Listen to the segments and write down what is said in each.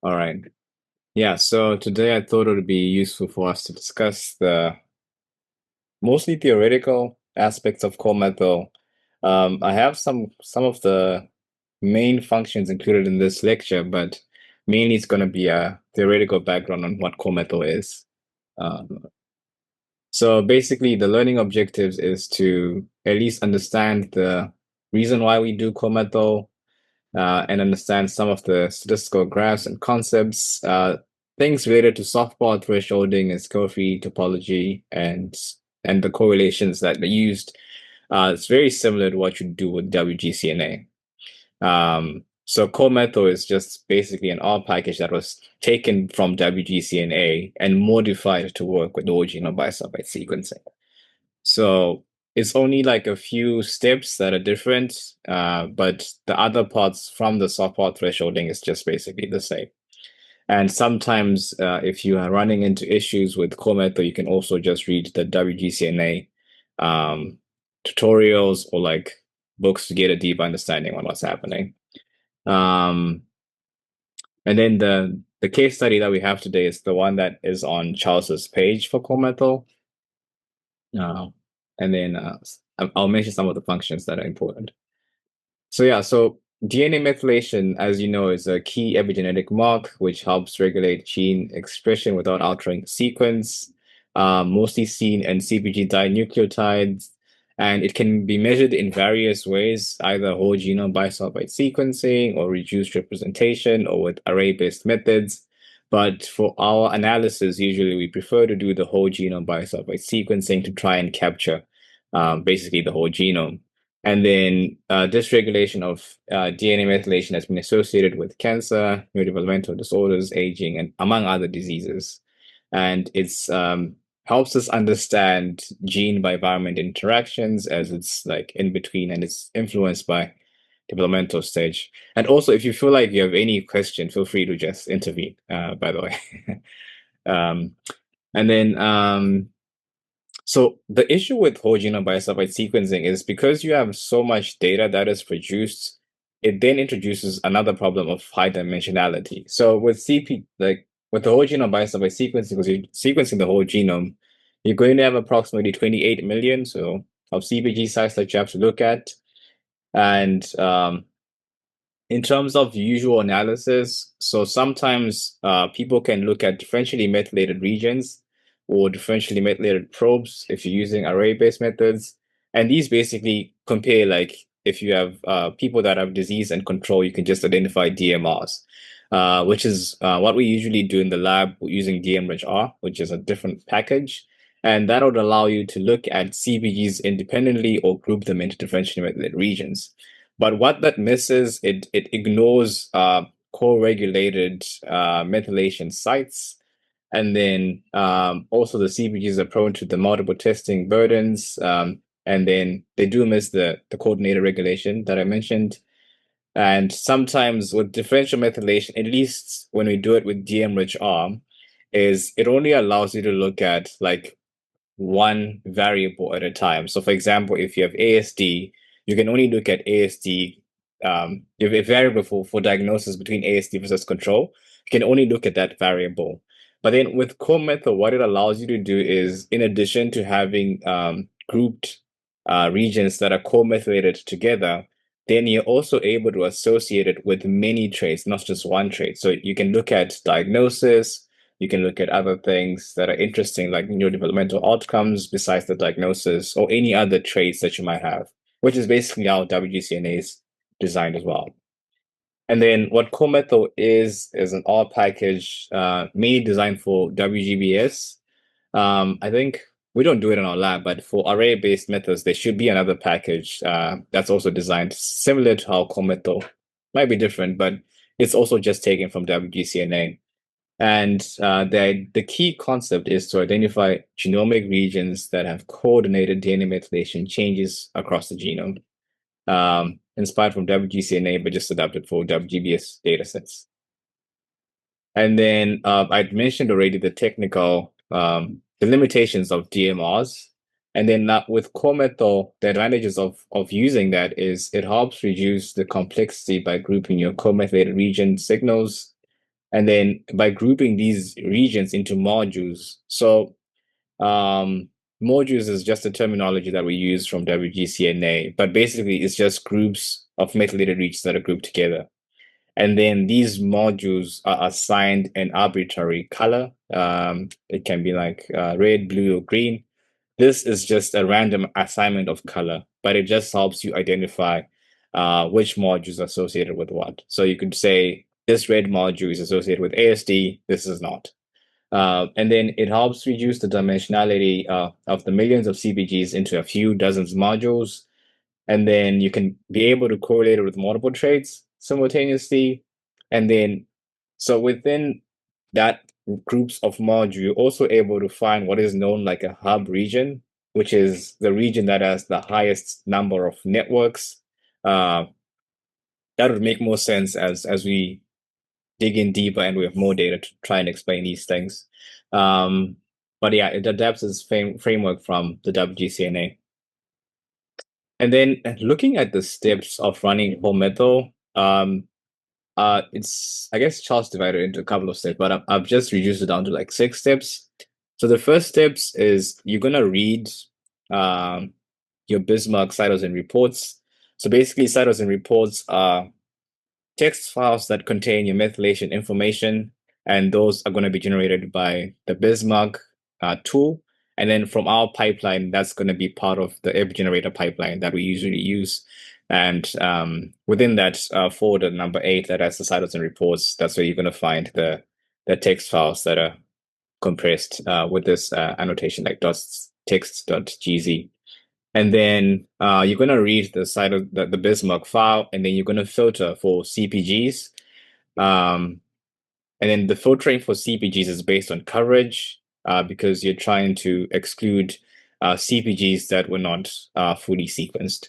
All right. Yeah, so today I thought it would be useful for us to discuss the mostly theoretical aspects of co-methyl. I have some of the main functions included in this lecture, but mainly it's going to be a theoretical background on what co-methyl is. Um, so basically, the learning objectives is to at least understand the reason why we do co-methyl, and understand some of the statistical graphs and concepts, things related to softball thresholding and score-free topology and the correlations that are used. It's very similar to what you do with WGCNA. So co-methyl is just basically an R package that was taken from WGCNA and modified to work with whole-genome bisulfite sequencing. So it's only like a few steps that are different, but the other parts from the softball thresholding is just basically the same. And sometimes, if you are running into issues with Comethyl, you can also just read the WGCNA tutorials or like books to get a deep understanding on what's happening. Um, and then the case study that we have today is the one that is on Charles's page for Comethyl. Uh, and then I'll mention some of the functions that are important. So yeah, so DNA methylation, as you know, is a key epigenetic mark which helps regulate gene expression without altering the sequence, mostly seen in CpG dinucleotides, and it can be measured in various ways, either whole genome bisulfite sequencing or reduced representation or with array-based methods. But for our analysis, usually we prefer to do the whole genome bisulfite sequencing to try and capture basically the whole genome. And then dysregulation of DNA methylation has been associated with cancer, neurodevelopmental disorders, aging, and among other diseases. And it's helps us understand gene by environment interactions as it's like in between and it's influenced by developmental stage. And also, if you feel like you have any question, feel free to just intervene, by the way. um, and then so the issue with whole genome bisulfite sequencing is because you have so much data that is produced, it then introduces another problem of high dimensionality. So with CP, like with the whole genome bisulfite sequencing, because you're sequencing the whole genome, you're going to have approximately 28 million so of CpG sites that you have to look at. And in terms of usual analysis, so sometimes people can look at differentially methylated regions or differentially methylated probes if you're using array-based methods. And these basically compare, like, if you have people that have disease and control, you can just identify DMRs, which is what we usually do in the lab using DMRICH-R, which is a different package. And that would allow you to look at CpGs independently or group them into differentially methylated regions. But what that misses, it ignores co-regulated methylation sites. And then also the CpGs are prone to the multiple testing burdens. And then they do miss the coordinated regulation that I mentioned. And sometimes with differential methylation, at least when we do it with DM-rich-R, is it only allows you to look at like one variable at a time. So for example, if you have ASD, you can only look at ASD. If a variable for diagnosis between ASD versus control, you can only look at that variable. But then with co-methyl, what it allows you to do is, in addition to having grouped regions that are co-methylated together, then you're also able to associate it with many traits, not just one trait. So you can look at diagnosis, you can look at other things that are interesting, like neurodevelopmental outcomes besides the diagnosis or any other traits that you might have, which is basically how WGCNA is designed as well. And then what co-methyl is an R package mainly designed for WGBS. I think we don't do it in our lab, but for array-based methods, there should be another package that's also designed similar to how co-methyl might be different, but it's also just taken from WGCNA. And the key concept is to identify genomic regions that have coordinated DNA methylation changes across the genome, inspired from WGCNA, but just adapted for WGBS datasets. And then I'd mentioned already the technical, the limitations of DMRs. And then with co-methyl, the advantages of using that is it helps reduce the complexity by grouping your co-methylated region signals. And then by grouping these regions into modules, so modules is just a terminology that we use from WGCNA, but basically it's just groups of methylated regions that are grouped together. And then these modules are assigned an arbitrary color. It can be like red, blue, or green. This is just a random assignment of color, but it just helps you identify which modules are associated with what. So you could say this red module is associated with ASD, this is not. And then it helps reduce the dimensionality of the millions of CpGs into a few dozens modules. And then you can be able to correlate it with multiple traits simultaneously. And then, so within that groups of modules, you're also able to find what is known like a hub region, which is the region that has the highest number of networks. That would make more sense as we dig in deeper and we have more data to try and explain these things. But yeah, it adapts its framework from the WGCNA. And then looking at the steps of running whole-methyl, it's, I guess Charles divided it into a couple of steps, but I've just reduced it down to like 6 steps. So the first steps is you're gonna read your Bismarck cytosine reports. So basically, cytosine reports are text files that contain your methylation information, and those are going to be generated by the Bismarck tool. And then from our pipeline, that's going to be part of the epigenerator pipeline that we usually use. And within that folder number 8 that has the cytosine reports, that's where you're going to find the text files that are compressed with this annotation like text.gz. And then you're going to read the side of the Bismarck file, and then you're going to filter for CpGs. And then the filtering for CpGs is based on coverage because you're trying to exclude CpGs that were not fully sequenced.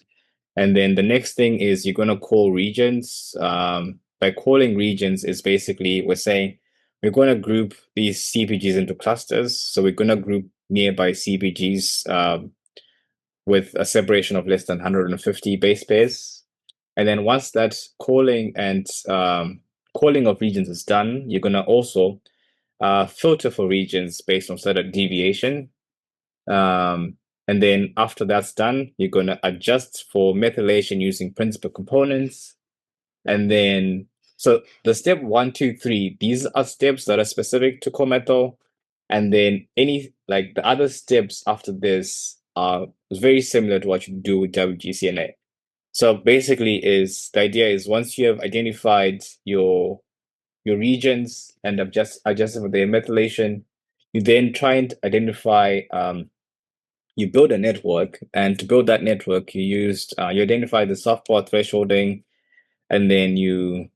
And then the next thing is you're going to call regions. By calling regions is basically we're saying we're going to group these CpGs into clusters. So we're going to group nearby CpGs with a separation of less than 150 base pairs. And then once that calling and calling of regions is done, you're going to also filter for regions based on standard deviation. And then after that's done, you're going to adjust for methylation using principal components. And then, so the step 1, 2, 3, these are steps that are specific to co-methyl. And then like the other steps after this are very similar to what you do with WGCNA. So basically the idea is once you have identified your regions and adjusted for their methylation, you then try and identify, you build a network, and to build that network, you identify the software thresholding, and then you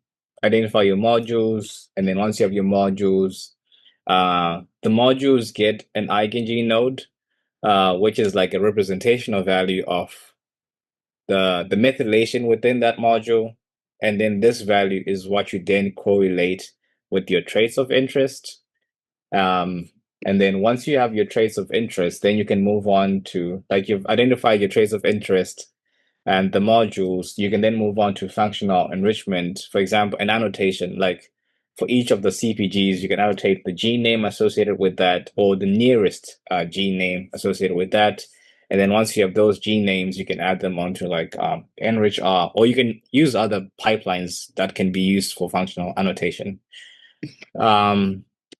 identify your modules, and then once you have your modules, the modules get an eigengene node, which is like a representational value of the methylation within that module. And then this value is what you then correlate with your traits of interest. And then once you have your traits of interest, then you can move on to, like you've identified your traits of interest and the modules, you can then move on to functional enrichment. For example, an annotation, like for each of the CpGs, you can annotate the gene name associated with that or the nearest gene name associated with that. And then once you have those gene names, you can add them onto like enrich-R, or you can use other pipelines that can be used for functional annotation.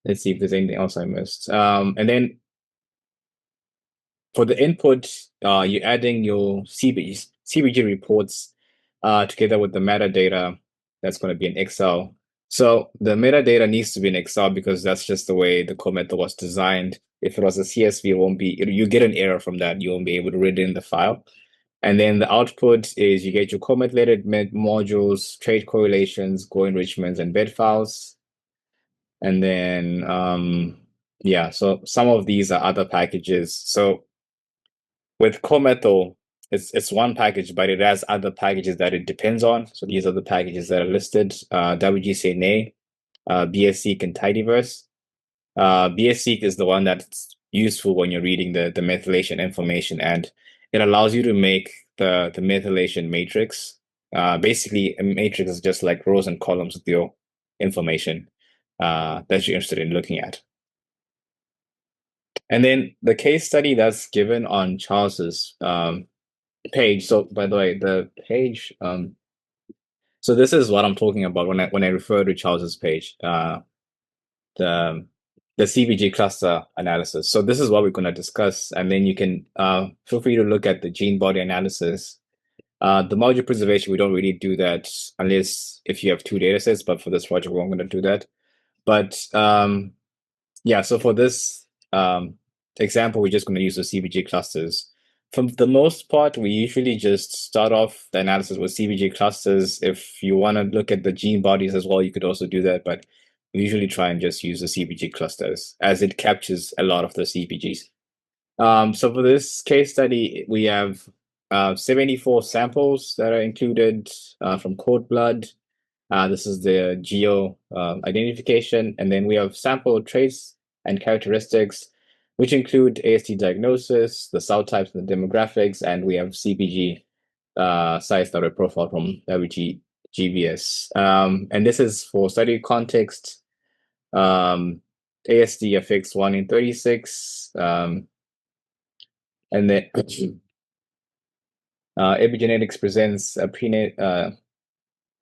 Let's see if there's anything else I missed. And then for the input, you're adding your CpG reports together with the metadata that's going to be in Excel. So the metadata needs to be in Excel because that's just the way the co-methyl was designed. If it was a CSV, you get an error from that. You won't be able to read it in the file. And then the output is you get your co-methylated modules, trait correlations, co-enrichments, and bed files. And then, yeah, so some of these are other packages. So with co-methyl, it's one package, but it has other packages that it depends on. So these are the packages that are listed: WGCNA, BSseq, and tidyverse. BSseq is the one that's useful when you're reading the methylation information, and it allows you to make the methylation matrix. Basically, a matrix is just like rows and columns with your information. that you're interested in looking at. And then the case study that's given on Charles's page. So by the way, the page. So this is what I'm talking about when I refer to Charles's page. The CpG cluster analysis. So this is what we're going to discuss, and then you can feel free to look at the gene body analysis. The modular preservation, we don't really do that unless if you have two data sets, but for this project, we're not going to do that. But yeah, so for this example, we're just going to use the CpG clusters. For the most part, we usually just start off the analysis with CpG clusters. If you want to look at the gene bodies as well, you could also do that, but we usually try and just use the CpG clusters as it captures a lot of the CpGs. So for this case study, we have 74 samples that are included from cord blood. This is the geo identification, and then we have sample traits and characteristics, which include AST diagnosis, the cell types and the demographics, and we have CpG sites that are profiled from WGBS. And this is for study context. ASD affects 1 in 36, and then epigenetics presents a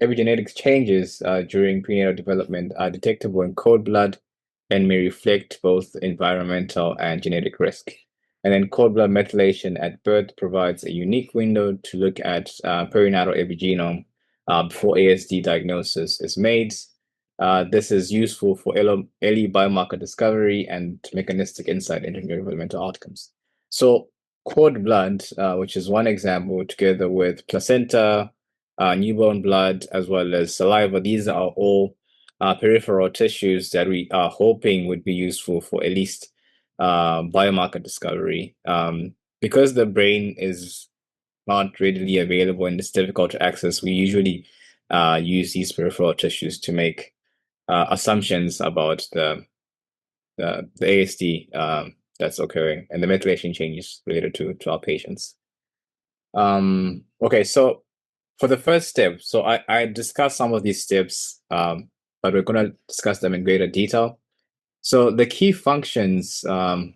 epigenetics changes during prenatal development are detectable in cord blood and may reflect both environmental and genetic risk. And then cord blood methylation at birth provides a unique window to look at perinatal epigenome before ASD diagnosis is made. This is useful for early biomarker discovery and mechanistic insight into developmental outcomes. So cord blood, which is one example, together with placenta, newborn blood, as well as saliva. These are all peripheral tissues that we are hoping would be useful for at least biomarker discovery. Because the brain is not readily available and it's difficult to access, we usually use these peripheral tissues to make assumptions about the ASD that's occurring and the methylation changes related to our patients. Okay, so for the first step, so I discussed some of these steps, but we're going to discuss them in greater detail. So the key functions, and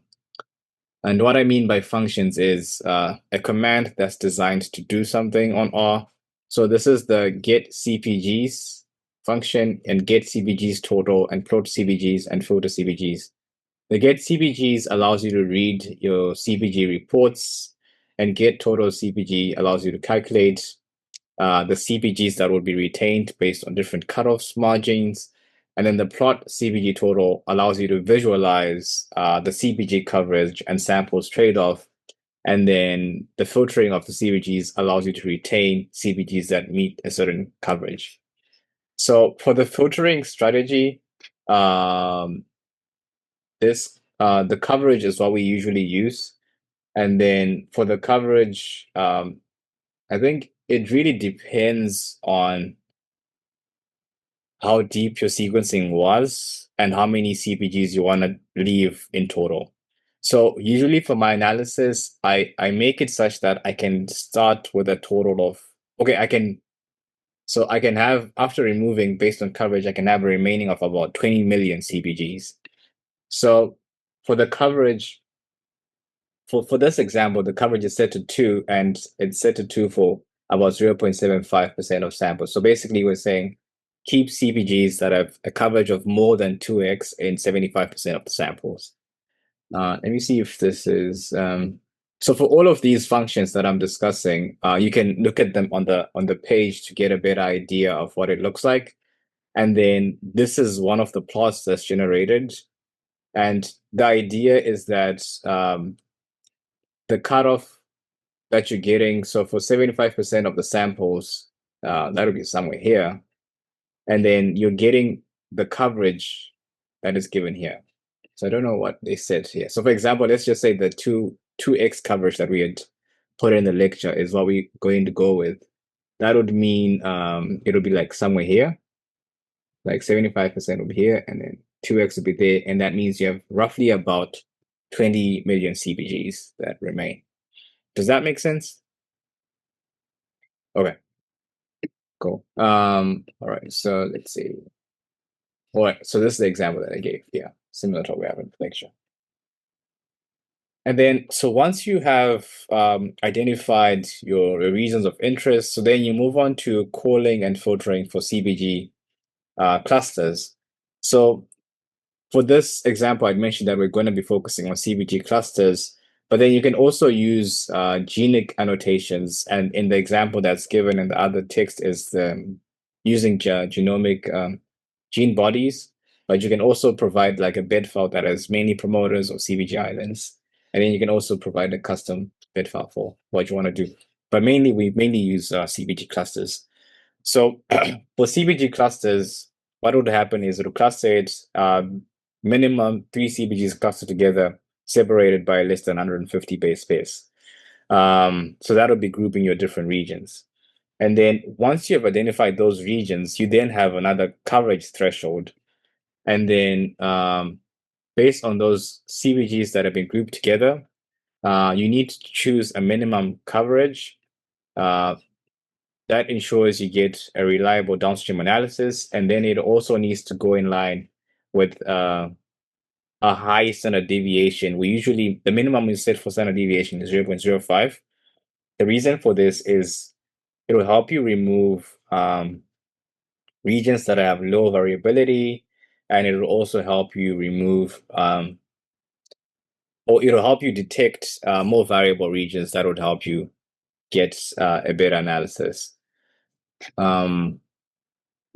what I mean by functions is a command that's designed to do something on R. So this is the get CpGs function and get CpGs total and plot CpGs and filter CpGs. The get CpGs allows you to read your CpG reports, and get total CpG allows you to calculate the CpGs that will be retained based on different cutoffs margins. And then the plot CpG total allows you to visualize the CpG coverage and samples trade-off. And then the filtering of the CpGs allows you to retain CpGs that meet a certain coverage. So for the filtering strategy, the coverage is what we usually use. And then for the coverage, I think it really depends on how deep your sequencing was and how many CpGs you want to leave in total. So usually for my analysis, I make it such that I can start with a total of, okay, I can have, after removing based on coverage, I can have a remaining of about 20 million CpGs. So for the coverage, for this example, the coverage is set to 2, and it's set to 2 for about 0.75% of samples. So basically, we're saying keep CpGs that have a coverage of more than 2x in 75% of the samples. Let me see if this is... so for all of these functions that I'm discussing, you can look at them on the page to get a better idea of what it looks like. And then this is one of the plots that's generated. And the idea is that the cutoff that you're getting, so for 75% of the samples, that'll be somewhere here. And then you're getting the coverage that is given here. So I don't know what they said here. So for example, let's just say the 2x coverage that we had put in the lecture is what we're going to go with. That would mean it'll be like somewhere here, like 75% over here, and then 2x will be there. And that means you have roughly about 20 million CpGs that remain. Does that make sense? Okay, cool. All right, so let's see. So this is the example that I gave. Yeah, similar to what we have in the lecture. And then, so once you have identified your regions of interest, so then you move on to calling and filtering for CpG clusters. So for this example, I mentioned that we're going to be focusing on CpG clusters, but then you can also use genic annotations. And in the example that's given in the other text is using genomic gene bodies, but you can also provide like a bed file that has many promoters or CpG islands. And then you can also provide a custom bed file for what you want to do. But mainly, we mainly use CpG clusters. So for CpG clusters, what would happen is it will cluster it minimum 3 CpGs clustered together, separated by less than 150 base pairs. So that will be grouping your different regions. And then once you have identified those regions, you then have another coverage threshold. And then based on those CpGs that have been grouped together, you need to choose a minimum coverage that ensures you get a reliable downstream analysis. And then it also needs to go in line with a high standard deviation. The minimum we set for standard deviation is 0.05. The reason for this is it will help you remove regions that have low variability, and it will also help you remove or it'll help you detect more variable regions that would help you get a better analysis.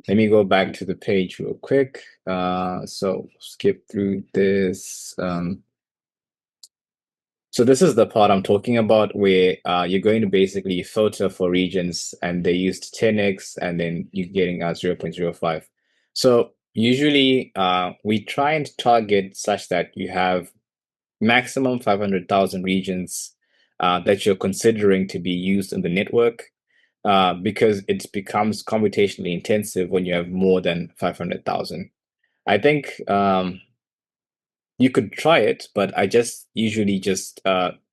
Let me go back to the page real quick. So skip through this. So this is the part I'm talking about where you're going to basically filter for regions, and they used 10x, and then you're getting 0.05. So usually we try and target such that you have maximum 500,000 regions that you're considering to be used in the network. Because it becomes computationally intensive when you have more than 500,000. I think you could try it, but I just usually just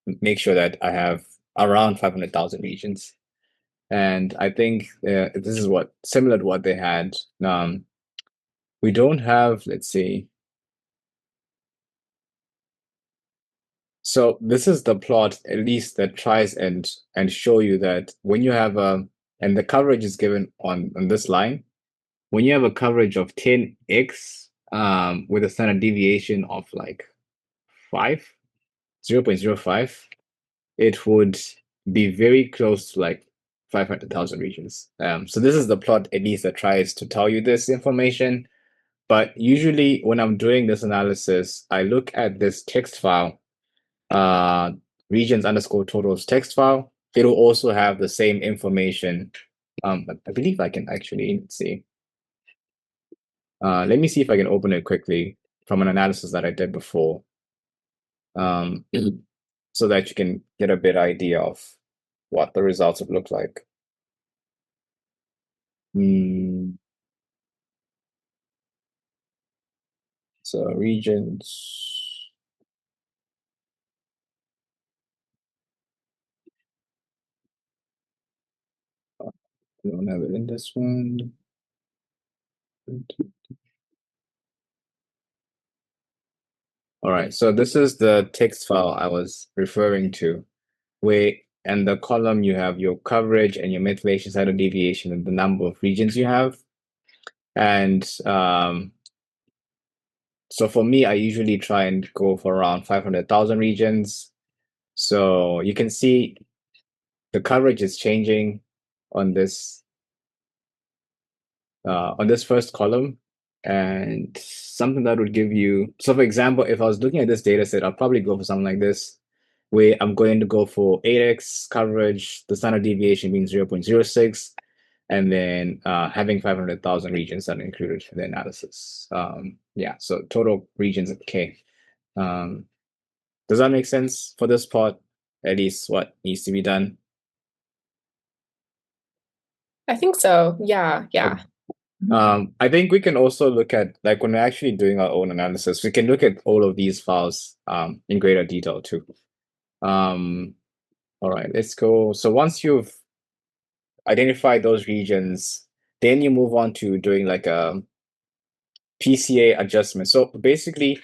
make sure that I have around 500,000 regions. And I think this is similar to what they had. We don't have, let's see. So this is the plot, at least that tries and show you that when you have and the coverage is given on this line, when you have a coverage of 10x with a standard deviation of like 0.05, it would be very close to like 500,000 regions. So this is the plot, at least, that tries to tell you this information. But usually when I'm doing this analysis, I look at this text file, regions underscore totals text file. It'll also have the same information. I believe I can actually see. Let me see if I can open it quickly from an analysis that I did before, so that you can get a better idea of what the results would look like. So regions. I don't have it in this one. All right, so this is the text file I was referring to, where in the column you have your coverage and your methylation standard deviation and the number of regions you have. And so for me, I usually try and go for around 500,000 regions. So you can see the coverage is changing on this first column, and something that would give you. So for example, if I was looking at this data set, I'll probably go for something like this, where I'm going to go for 8x coverage, the standard deviation being 0.06, and then having 500,000 regions that are included in the analysis. Yeah, so total regions at K. Does that make sense for this part? At least what needs to be done? I think so. Yeah, yeah. I think we can also look at, like, when we're actually doing our own analysis, we can look at all of these files in greater detail too. All right, let's go. So once you've identified those regions, then you move on to doing like PCA adjustment. So basically,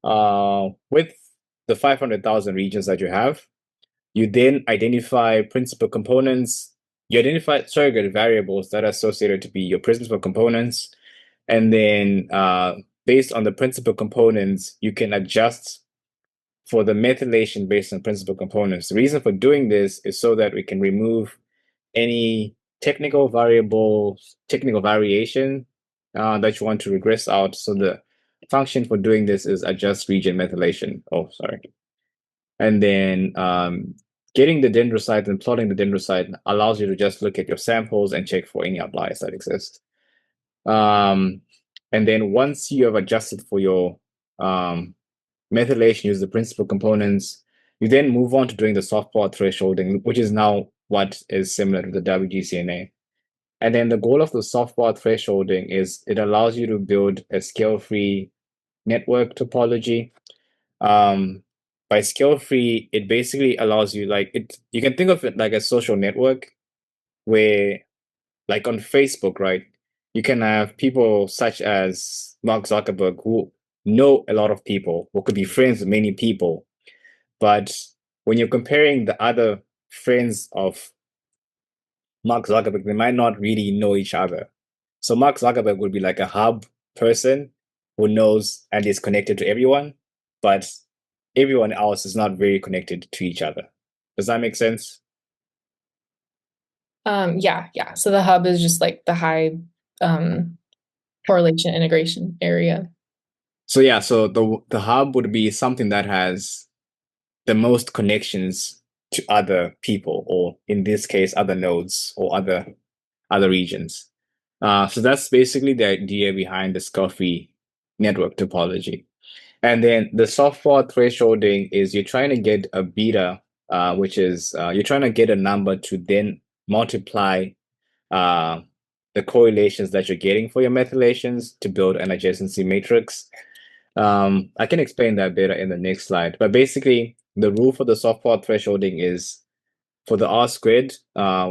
with the 500,000 regions that you have, you then identify principal components. You identify surrogate variables that are associated to be your principal components. And then based on the principal components, you can adjust for the methylation based on principal components. The reason for doing this is so that we can remove any technical variation that you want to regress out. So the function for doing this is adjust region methylation. Oh, sorry. And then getting the dendrocyte and plotting the dendrocyte allows you to just look at your samples and check for any outliers that exist. And then once you have adjusted for your methylation, use the principal components, you then move on to doing the soft part thresholding, which is now what is similar to the WGCNA. And then the goal of the soft part thresholding is it allows you to build a scale-free network topology. By scale-free, it basically allows you you can think of it like a social network where, like on Facebook, right? You can have people such as Mark Zuckerberg who know a lot of people, who could be friends with many people. But when you're comparing the other friends of Mark Zuckerberg, they might not really know each other. So Mark Zuckerberg would be like a hub person who knows and is connected to everyone, but everyone else is not very connected to each other. Does that make sense? Yeah. So the hub is just like the high correlation integration area. So yeah, so the hub would be something that has the most connections to other people, or in this case, other nodes or other regions. So that's basically the idea behind the scale-free network topology. And then the soft part thresholding is you're trying to get a beta, which is you're trying to get a number to then multiply the correlations that you're getting for your methylations to build an adjacency matrix. I can explain that better in the next slide. But basically, the rule for the soft part thresholding is for the R squared,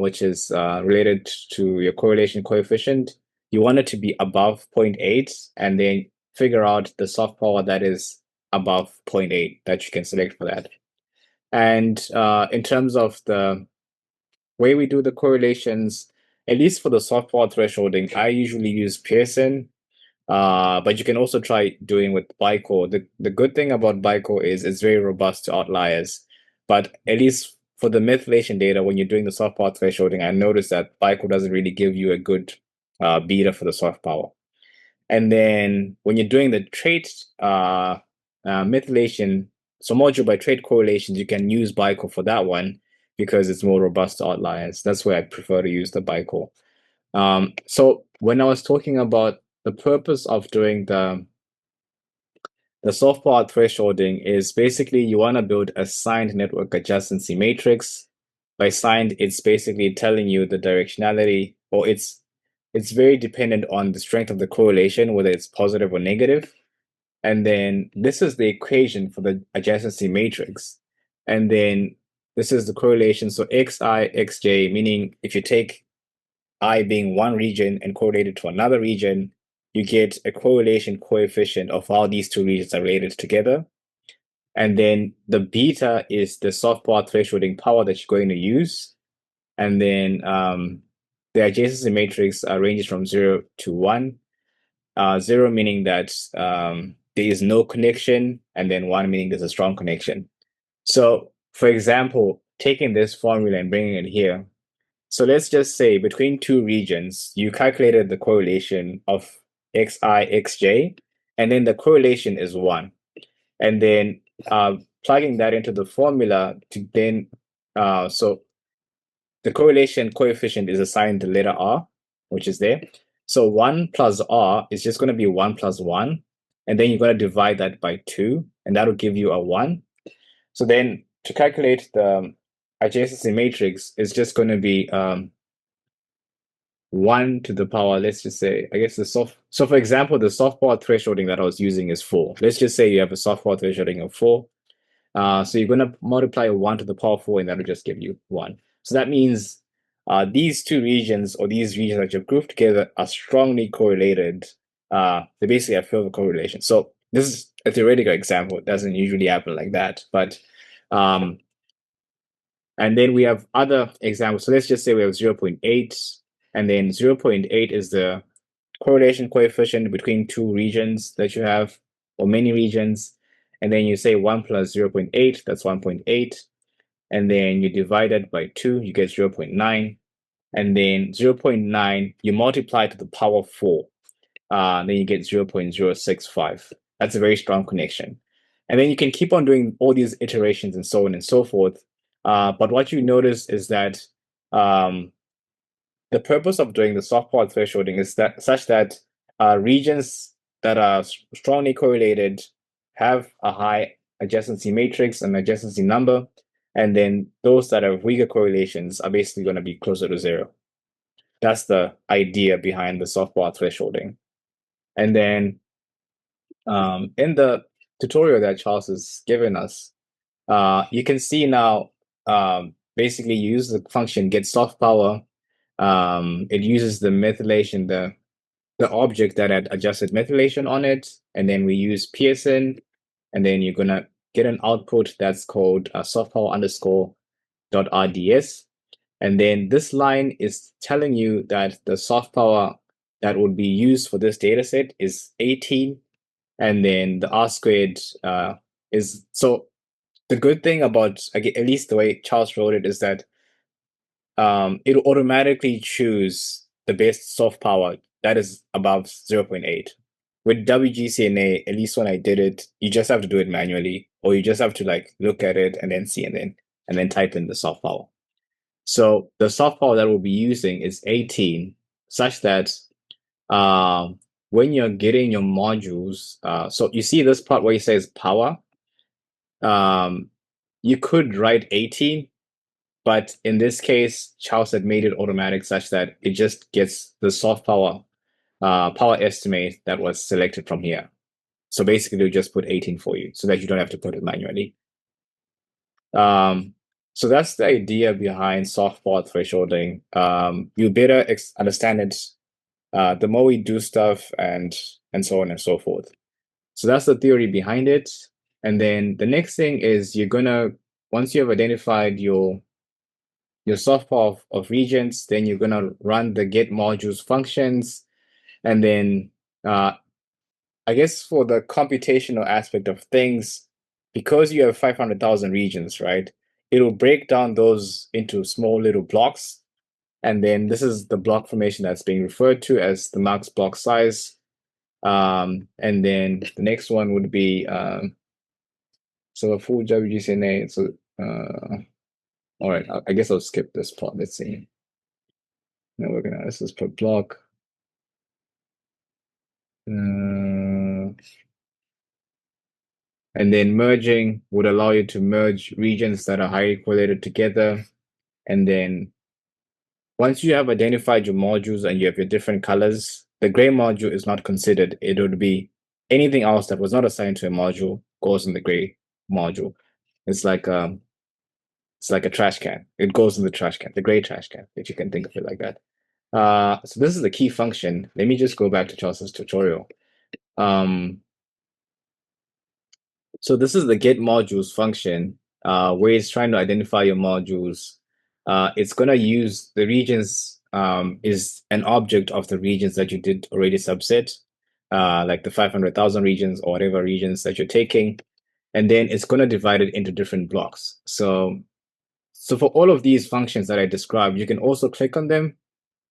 which is related to your correlation coefficient, you want it to be above 0.8 and then figure out the soft power that is above 0.8 that you can select for that. And in terms of the way we do the correlations, at least for the soft power thresholding, I usually use Pearson. But you can also try doing with BICO. The good thing about BICO is it's very robust to outliers. But at least for the methylation data, when you're doing the soft power thresholding, I noticed that BICO doesn't really give you a good beta for the soft power. And then when you're doing the trait methylation, so module by trait correlations, you can use BICO for that one because it's more robust to outliers. That's why I prefer to use the BICO. So when I was talking about the purpose of doing the soft part thresholding is basically you want to build a signed network adjacency matrix. By signed, it's basically telling you the directionality, or it's very dependent on the strength of the correlation, whether it's positive or negative. And then this is the equation for the adjacency matrix. And then this is the correlation. So xi, xj, meaning if you take I being one region and correlated to another region, you get a correlation coefficient of how these two regions are related together. And then the beta is the soft part thresholding power that you're going to use. And then the adjacency matrix ranges from 0 to 1. 0 meaning that there is no connection, and then 1 meaning there's a strong connection. So, for example, taking this formula and bringing it here, so let's just say between two regions, you calculated the correlation of xi, xj, and then the correlation is 1. And then plugging that into the formula to then, so the correlation coefficient is assigned the letter R, which is there. So 1 plus R is just going to be 1 plus 1. And then you're going to divide that by 2, and that will give you a 1. So then to calculate the adjacency matrix, it's just going to be 1 to the power, let's just say, I guess so for example, the soft part thresholding that I was using is 4. Let's just say you have a soft part thresholding of 4. So you're going to multiply 1 to the power 4, and that'll just give you 1. So that means these two regions, or these regions that you've grouped together, are strongly correlated they basically have favorable correlation. So this is a theoretical example. It doesn't usually happen like that, but and then we have other examples. So let's just say we have 0.8, and then 0.8 is the correlation coefficient between two regions that you have, or many regions. And then you say 1 plus 0.8, that's 1.8. And then you divide it by 2, you get 0.9. And then 0.9, you multiply to the power 4. Then you get 0.065. That's a very strong connection. And then you can keep on doing all these iterations and so on and so forth. But what you notice is that the purpose of doing the soft part thresholding is that such that regions that are strongly correlated have a high adjacency matrix and adjacency number, and then those that have weaker correlations are basically going to be closer to 0. That's the idea behind the soft part thresholding. And then in the tutorial that Charles has given us, you can see now basically you use the function get soft power. It uses the methylation, the object that had adjusted methylation on it, and then we use Pearson, and then you're gonna get an output that's called soft power underscore .rds. And then this line is telling you that the soft power that would be used for this data set is 18. And then the R squared is, so the good thing about, at least the way Charles wrote it, is that it'll automatically choose the best soft power that is above 0.8. With WGCNA, at least when I did it, you just have to do it manually, or you just have to like look at it and then see, and then type in the soft power. So the soft power that we'll be using is 18, such that when you're getting your modules, so you see this part where it says power, you could write 18, but in this case, Charles had made it automatic such that it just gets the soft power power estimate that was selected from here. So basically, they'll just put 18 for you so that you don't have to put it manually. So that's the idea behind soft power thresholding. You better understand it the more we do stuff and so on and so forth. So that's the theory behind it. And then the next thing is you're gonna, once you have identified your soft power of regions, then you're gonna run the get modules functions. And then I guess for the computational aspect of things, because you have 500,000 regions, right? It'll break down those into small little blocks. And then this is the block formation that's being referred to as the max block size. And then the next one would be, so a full WGCNA. So, all right, I guess I'll skip this part. Let's see. Network analysis per block. And then merging would allow you to merge regions that are highly correlated together. And then once you have identified your modules and you have your different colors, the gray module is not considered. It would be anything else that was not assigned to a module goes in the gray module. It's like a trash can. It goes in the trash can, the gray trash can, if you can think of it like that. So this is the key function. Let me just go back to Charles's tutorial. So this is the get modules function, where it's trying to identify your modules. It's going to use the regions, is an object of the regions that you did already subset, like the 500,000 regions or whatever regions that you're taking. And then it's going to divide it into different blocks. So for all of these functions that I described, you can also click on them,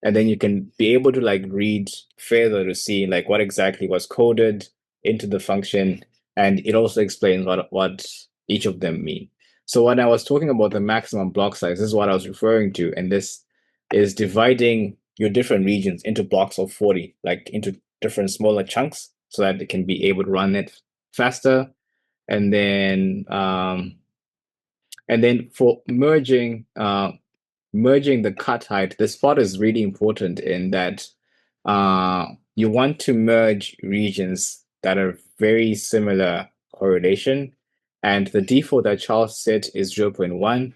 and then you can be able to like read further to see like what exactly was coded into the function. And it also explains what each of them mean. So when I was talking about the maximum block size, this is what I was referring to. And this is dividing your different regions into blocks of 40, like into different smaller chunks, so that it can be able to run it faster. And then for merging the cut height, this part is really important in that you want to merge regions that are very similar correlation, and the default that Charles set is 0.1.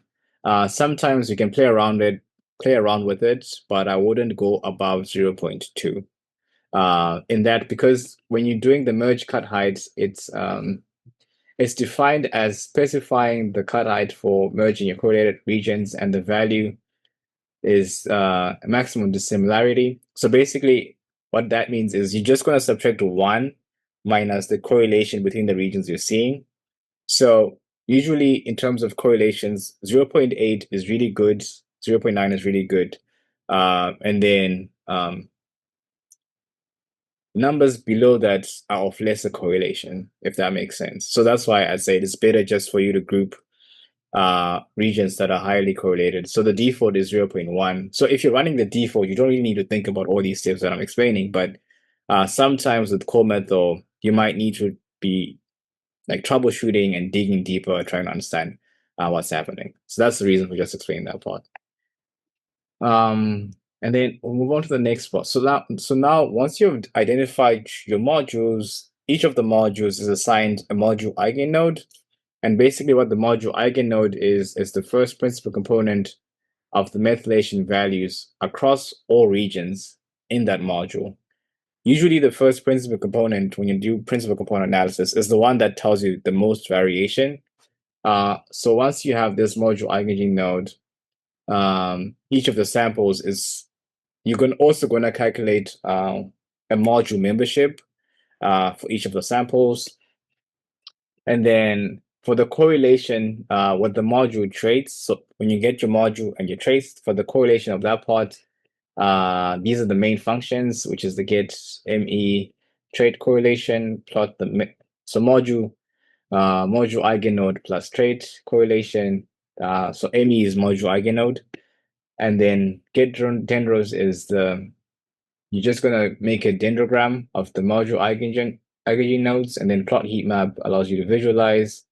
Sometimes you can play around with it, but I wouldn't go above 0.2. in that because when you're doing the merge cut heights, it's defined as specifying the cut height for merging your correlated regions, and the value is maximum dissimilarity. So basically, what that means is you're just going to subtract 1 minus the correlation between the regions you're seeing. So usually in terms of correlations, 0.8 is really good, 0.9 is really good. And then numbers below that are of lesser correlation, if that makes sense. So that's why I say it's better just for you to group regions that are highly correlated. So the default is 0.1. So if you're running the default, you don't really need to think about all these steps that I'm explaining, but sometimes with co-methyl, you might need to be like troubleshooting and digging deeper, trying to understand what's happening. So that's the reason for just explaining that part. And then we'll move on to the next part. So now once you've identified your modules, each of the modules is assigned a module eigenode. And basically what the module eigenode is the first principal component of the methylation values across all regions in that module. Usually the first principal component, when you do principal component analysis, is the one that tells you the most variation. So once you have this module eigenode, each of the samples is, you're also going to calculate a module membership for each of the samples. And then for the correlation with the module traits, so when you get your module and your traits for the correlation of that part, these are the main functions, which is the get ME trait correlation, plot the module eigenode plus trait correlation. So ME is module eigenode. And then get dendros is you're just gonna make a dendrogram of the module eigen nodes, and then plot heat map allows you to visualize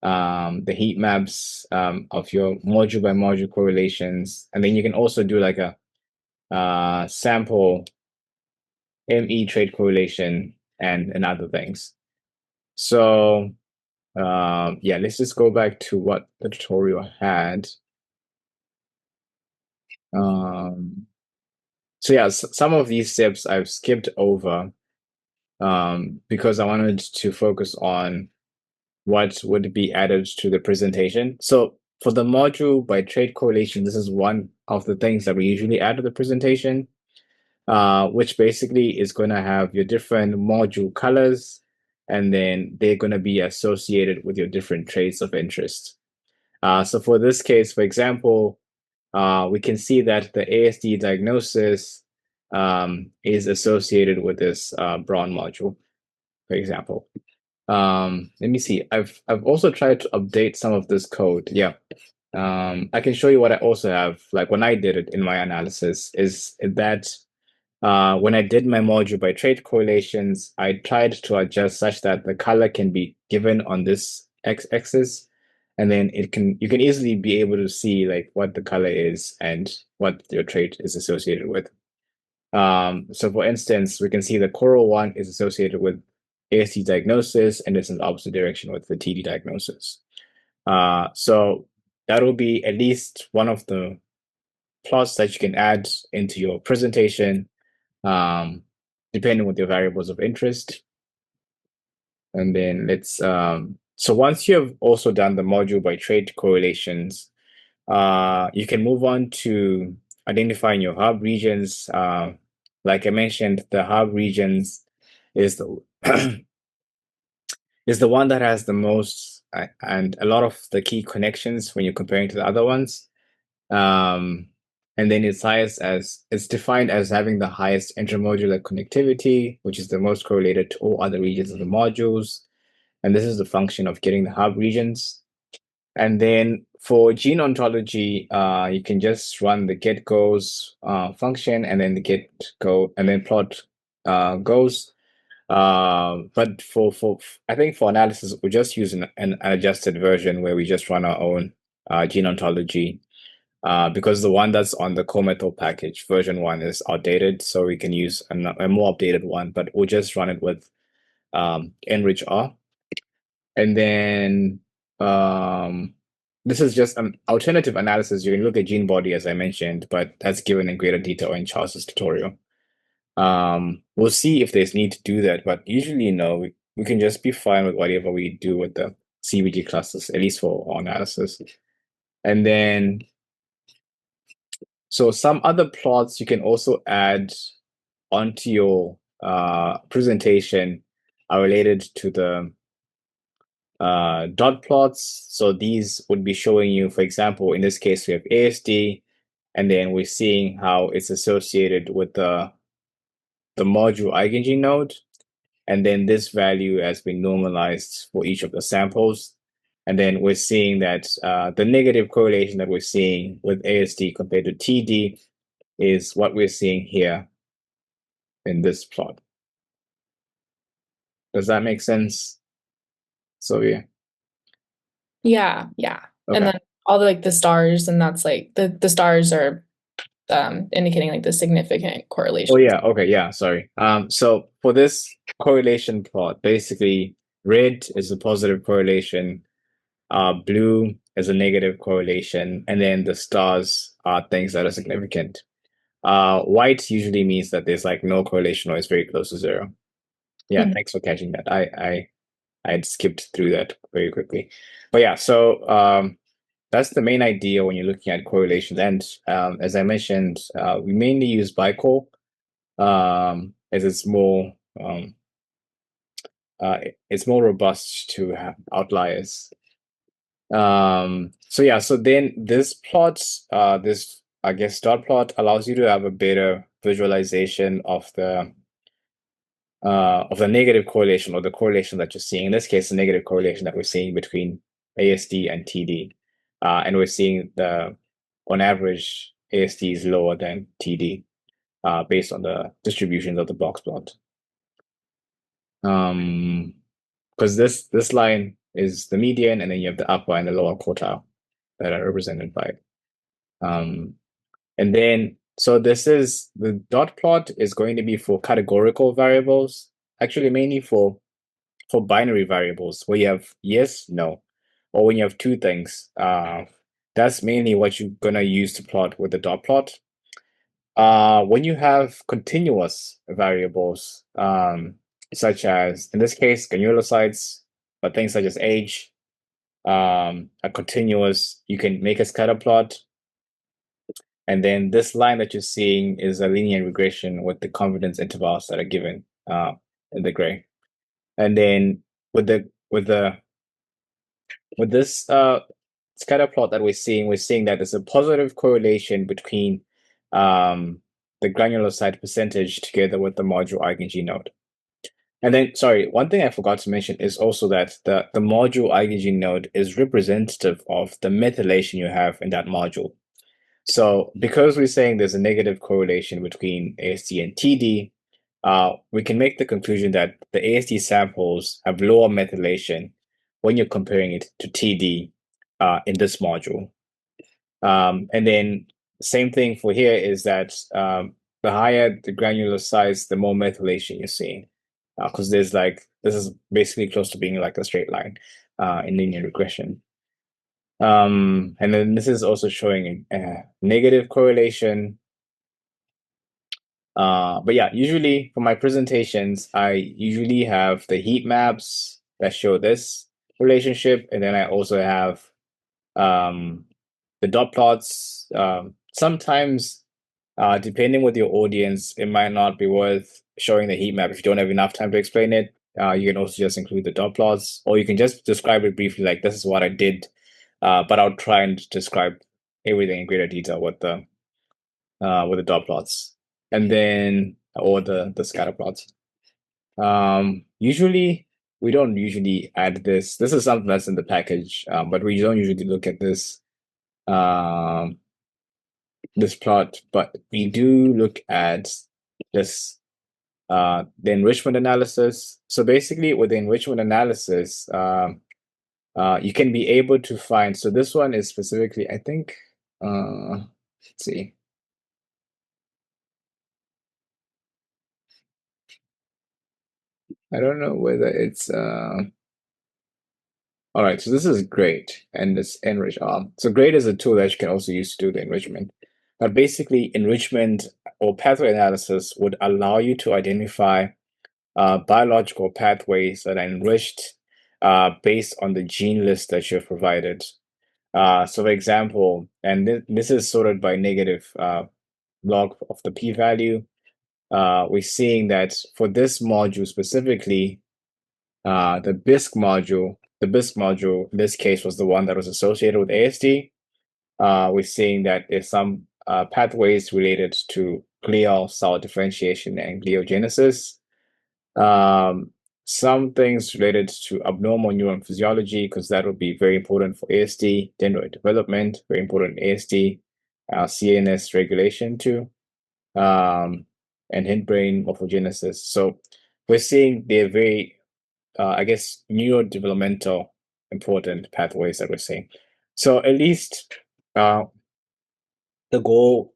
the heat maps of your module by module correlations. And then you can also do like a sample ME trait correlation and other things. So yeah, let's just go back to what the tutorial had. So yeah, some of these steps I've skipped over because I wanted to focus on what would be added to the presentation. So for the module by trait correlation, this is one of the things that we usually add to the presentation, which basically is going to have your different module colors, and then they're going to be associated with your different traits of interest. So for this case, for example, we can see that the ASD diagnosis is associated with this brown module, for example. Let me see. I've also tried to update some of this code. Yeah. I can show you what I also have, like when I did it in my analysis, is that when I did my module by trait correlations, I tried to adjust such that the color can be given on this x-axis, and then you can easily be able to see like what the color is and what your trait is associated with. So for instance, we can see the coral one is associated with ASD diagnosis, and it's in the opposite direction with the TD diagnosis. So that will be at least one of the plots that you can add into your presentation, depending on your variables of interest. And then let's, so once you have also done the module by trait correlations, you can move on to identifying your hub regions. Like I mentioned, the hub regions is the is the one that has the most and a lot of the key connections when you're comparing to the other ones. And then it's defined as having the highest intermodular connectivity, which is the most correlated to all other regions of the modules. And this is the function of getting the hub regions. And then for gene ontology, you can just run the get goes function, and then the get go, and then plot goes. But I think for analysis, we just use an adjusted version where we just run our own gene ontology. Because the one that's on the co-methyl package, version 1, is outdated, so we can use a more updated one, but we'll just run it with enrich R. And then this is just an alternative analysis. You can look at gene body, as I mentioned, but that's given in greater detail in Charles's tutorial. We'll see if there's need to do that, but usually no, we can just be fine with whatever we do with the CpG clusters, at least for our analysis. And then, so some other plots you can also add onto your presentation are related to the dot plots. So these would be showing you, for example, in this case, we have ASD, and then we're seeing how it's associated with the module eigengene node. And then this value has been normalized for each of the samples. And then we're seeing that the negative correlation that we're seeing with ASD compared to TD is what we're seeing here in this plot. Does that make sense, Sylvia? Yeah. Okay. And then all the stars, and that's like the stars are indicating like the significant correlation. Oh yeah, okay, yeah, sorry. So for this correlation plot, basically red is a positive correlation, blue is a negative correlation, and then the stars are things that are significant. White usually means that there's like no correlation or it's very close to zero. Yeah, thanks for catching that. I had skipped through that very quickly. But yeah, so that's the main idea when you're looking at correlations. And as I mentioned, we mainly use BICOR as it's more robust to have outliers. So yeah, so then this plot, this I guess dot plot allows you to have a better visualization of the negative correlation or the correlation that you're seeing. In this case, the negative correlation that we're seeing between ASD and TD. And we're seeing on average, ASD is lower than TD based on the distributions of the box plot. Because this line is the median, and then you have the upper and the lower quartile that are represented by it. And then, so this is the dot plot is going to be for categorical variables, actually mainly for binary variables where you have yes, no, or when you have two things. That's mainly what you're gonna use to plot with the dot plot. When you have continuous variables, such as in this case granulocytes, but things such as age, are continuous, you can make a scatter plot. And then this line that you're seeing is a linear regression with the confidence intervals that are given in the gray. And then with this scatter plot that we're seeing that there's a positive correlation between the granulocyte percentage together with the module eigengene node. And then, sorry, one thing I forgot to mention is also that the module eigengene node is representative of the methylation you have in that module. So because we're saying there's a negative correlation between ASD and TD, we can make the conclusion that the ASD samples have lower methylation when you're comparing it to TD in this module. And then same thing for here is that the higher the granular size, the more methylation you're seeing. Because this is basically close to being like a straight line in linear regression. And then this is also showing a negative correlation. But yeah, usually for my presentations, I usually have the heat maps that show this relationship, and then I also have the dot plots. Sometimes, depending with your audience, it might not be worth showing the heat map if you don't have enough time to explain it. You can also just include the dot plots, or you can just describe it briefly, like this is what I did. But I'll try and describe everything in greater detail with the dot plots, and then or the scatter plots. Usually we don't usually add this. This is something that's in the package, but we don't usually look at this this plot. But we do look at this the enrichment analysis. So basically, with the enrichment analysis, you can be able to find. So this one is specifically, I think. Let's see. I don't know whether it's all right, so this is great, and this enrich. So grade is a tool that you can also use to do the enrichment. But basically, enrichment or pathway analysis would allow you to identify biological pathways that are enriched based on the gene list that you've provided. So, for example, and this is sorted by negative log of the p-value. We're seeing that for this module specifically, the BISC module in this case was the one that was associated with ASD. We're seeing that there's some pathways related to glial cell differentiation and gliogenesis. Some things related to abnormal neuron physiology, because that would be very important for ASD, dendroid development, very important in ASD, CNS regulation too, and hindbrain morphogenesis. So we're seeing they're very, I guess, neurodevelopmental important pathways that we're seeing. So at least the goal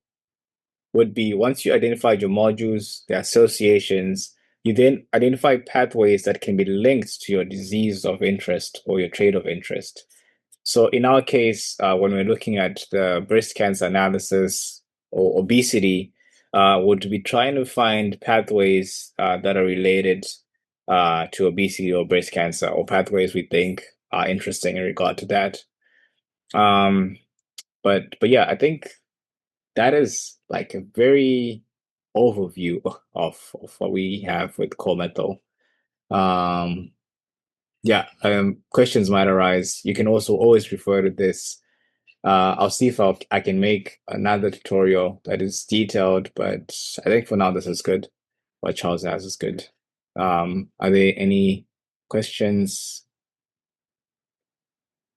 would be once you identified your modules, the associations, you then identify pathways that can be linked to your disease of interest or your trait of interest. So in our case, when we're looking at the breast cancer analysis or obesity, would be trying to find pathways that are related to obesity or breast cancer, or pathways we think are interesting in regard to that. But yeah, I think that is like a very overview of what we have with co-methyl. Yeah, questions might arise. You can also always refer to this. I'll see if I can make another tutorial that is detailed, but I think for now this is good. What Charles has is good. Are there any questions?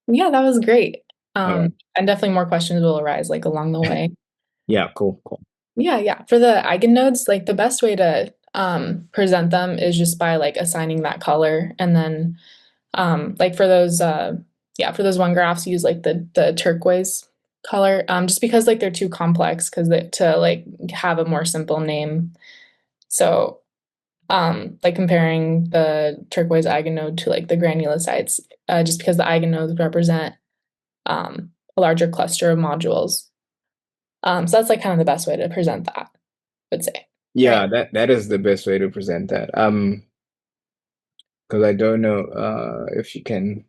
Yeah, that was great. All right. And definitely more questions will arise like along the way. Yeah, cool. Yeah. For the eigenodes, like the best way to present them is just by like assigning that color, and then like for those for those one graphs, use like the turquoise color, just because like they're too complex because to like have a more simple name. So like comparing the turquoise eigenode to like the granulocytes, just because the eigenodes represent a larger cluster of modules. So that's like kind of the best way to present that, I would say. Yeah, Right? that is the best way to present that. Because I don't know if you can.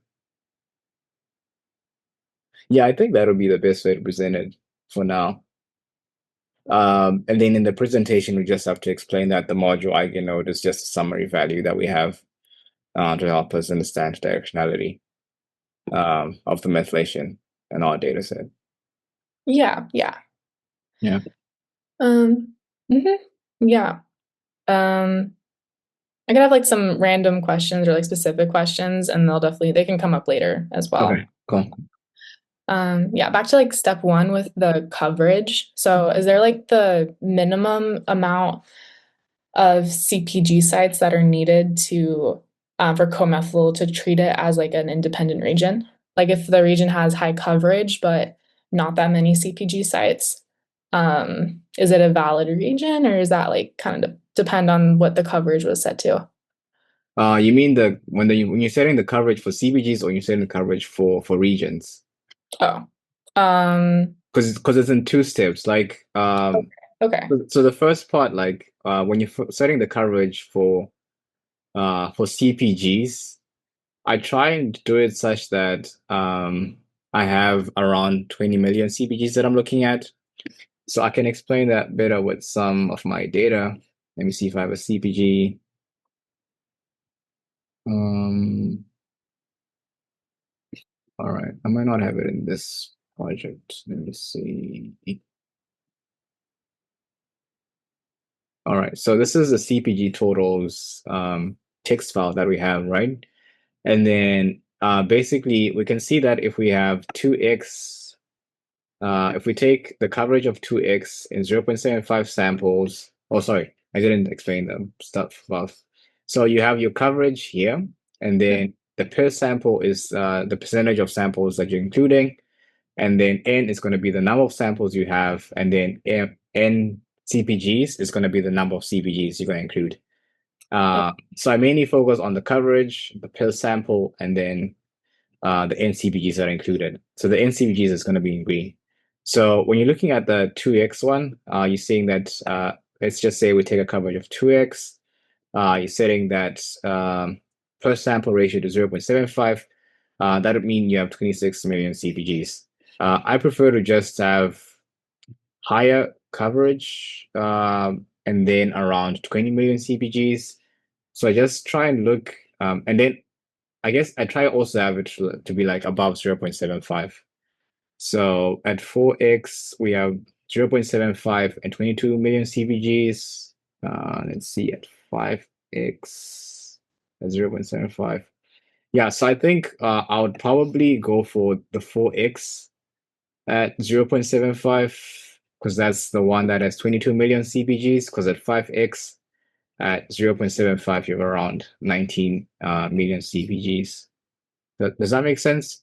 Yeah, I think that'll be the best way to present it for now. And then in the presentation, we just have to explain that the module eigenode is just a summary value that we have to help us understand directionality of the methylation in our data set. Yeah. Yeah. Mhm. Yeah. I could have like some random questions or like specific questions, and they can come up later as well. Okay, cool. Back to like step one with the coverage. So is there like the minimum amount of CpG sites that are needed to for co-methyl to treat it as like an independent region? Like if the region has high coverage but not that many CpG sites, is it a valid region, or is that like kind of depend on what the coverage was set to? You mean when you're setting the coverage for CpGs, or you're setting the coverage for regions? Oh, Because it's in two steps. Like okay. so the first part, like when you're setting the coverage for CpGs, I try and do it such that I have around 20 million CpGs that I'm looking at. So I can explain that better with some of my data. Let me see if I have a CpG. All right, I might not have it in this project. Let me see. All right, so this is the CpG totals text file that we have, right? And then basically we can see that if we have 2x, if we take the coverage of 2x in 0.75 samples, oh, sorry, I didn't explain the stuff above. So you have your coverage here, and then the per sample is the percentage of samples that you're including, and then n is going to be the number of samples you have, and then n CpGs is going to be the number of CpGs you're going to include. So I mainly focus on the coverage, the per sample, and then the n CpGs that are included. So the n CpGs is going to be in green. So when you're looking at the 2x one, you're seeing that, let's just say we take a coverage of 2x. You're setting that per sample ratio to 0.75. That would mean you have 26 million CpGs. I prefer to just have higher coverage and then around 20 million CpGs. So I just try and look, and then I guess I try also have it to be like above 0.75. So at 4x, we have 0.75 and 22 million CpGs. Let's see, at 5x, at 0.75. Yeah, so I think I would probably go for the 4x at 0.75 because that's the one that has 22 million CpGs, because at 5x at 0.75, you have around 19 million CpGs. Does that make sense?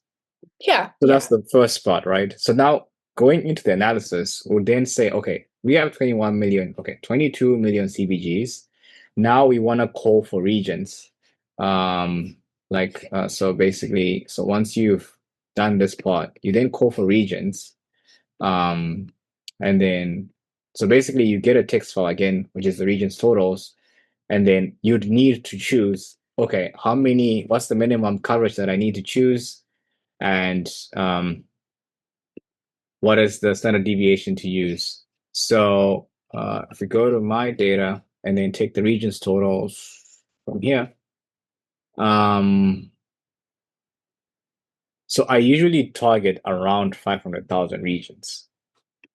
Yeah, So that's yeah. the first part, right? So now going into the analysis, we'll then say, okay, we have 21 million, okay, 22 million CpGs. Now we want to call for regions. So basically, so once you've done this part, you then call for regions. And then, so basically you get a text file again, which is the regions totals. And then you'd need to choose, okay, what's the minimum coverage that I need to choose? And what is the standard deviation to use? So if we go to my data and then take the regions totals from here, so I usually target around 500,000 regions.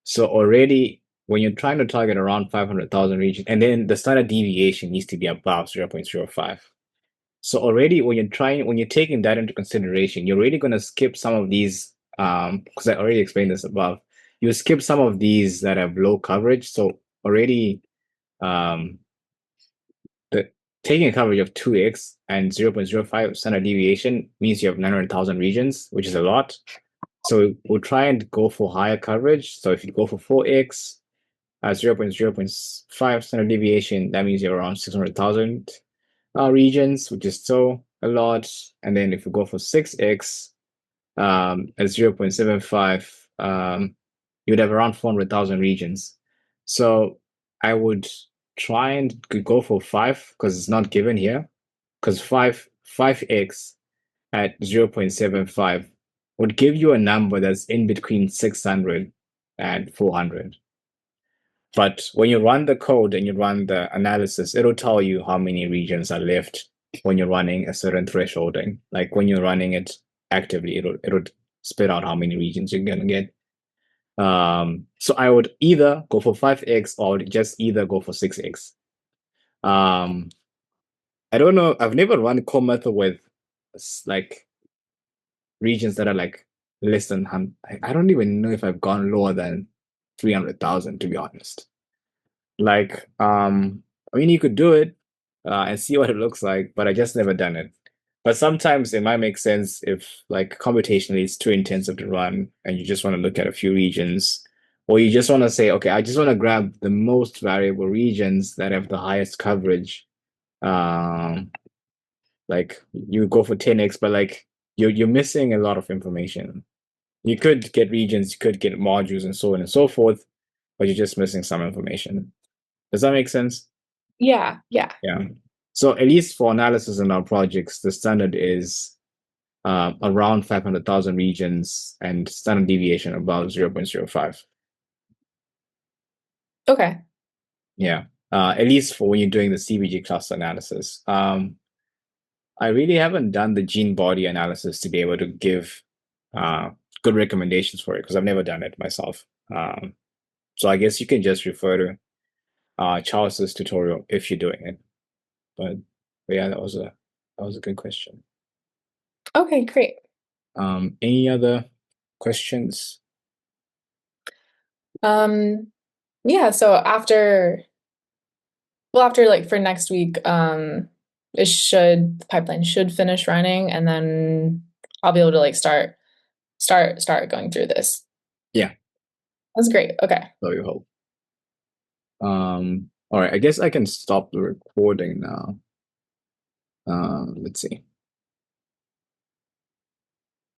So already when you're trying to target around 500,000 regions, and then the standard deviation needs to be above 0.05. So already when you're taking that into consideration, you're already going to skip some of these, because I already explained this above. You skip some of these that have low coverage. So already um, the taking a coverage of 2x and 0.05 standard deviation means you have 900,000 regions, which is a lot. So we'll try and go for higher coverage. So if you go for 4x, 0.05 standard deviation, that means you're around 600,000 regions, which is still a lot. And then if we go for 6x at 0.75, you'd have around 400,000 regions. So I would try and go for 5 because it's not given here. Because 5x at 0.75 would give you a number that's in between 600 and 400. But when you run the code and you run the analysis, it'll tell you how many regions are left when you're running a certain thresholding. Like when you're running it actively, it'll spit out how many regions you're gonna get. So I would either go for 5x or just either go for 6x. I don't know. I've never run co-methyl with like regions that are like less than 100. I don't even know if I've gone lower than 300,000, to be honest. Like, I mean, you could do it and see what it looks like, but I just never done it. But sometimes it might make sense if, like, computationally it's too intensive to run and you just want to look at a few regions, or you just want to say, okay, I just want to grab the most variable regions that have the highest coverage. Um, like you go for 10x, but like you're missing a lot of information. You could get regions, you could get modules, and so on and so forth, but you're just missing some information. Does that make sense? Yeah, yeah. Yeah. So at least for analysis in our projects, the standard is around 500,000 regions and standard deviation above 0.05. Okay. Yeah. At least for when you're doing the CpG cluster analysis. I really haven't done the gene body analysis to be able to give good recommendations for it because I've never done it myself. So I guess you can just refer to Charles's tutorial if you're doing it. But yeah, that was a good question. Okay, great. Any other questions? Yeah, so after like for next week, the pipeline should finish running and then I'll be able to like start going through this. Yeah, That's great. Okay. so you hope. All right, I guess I can stop the recording now. Let's see.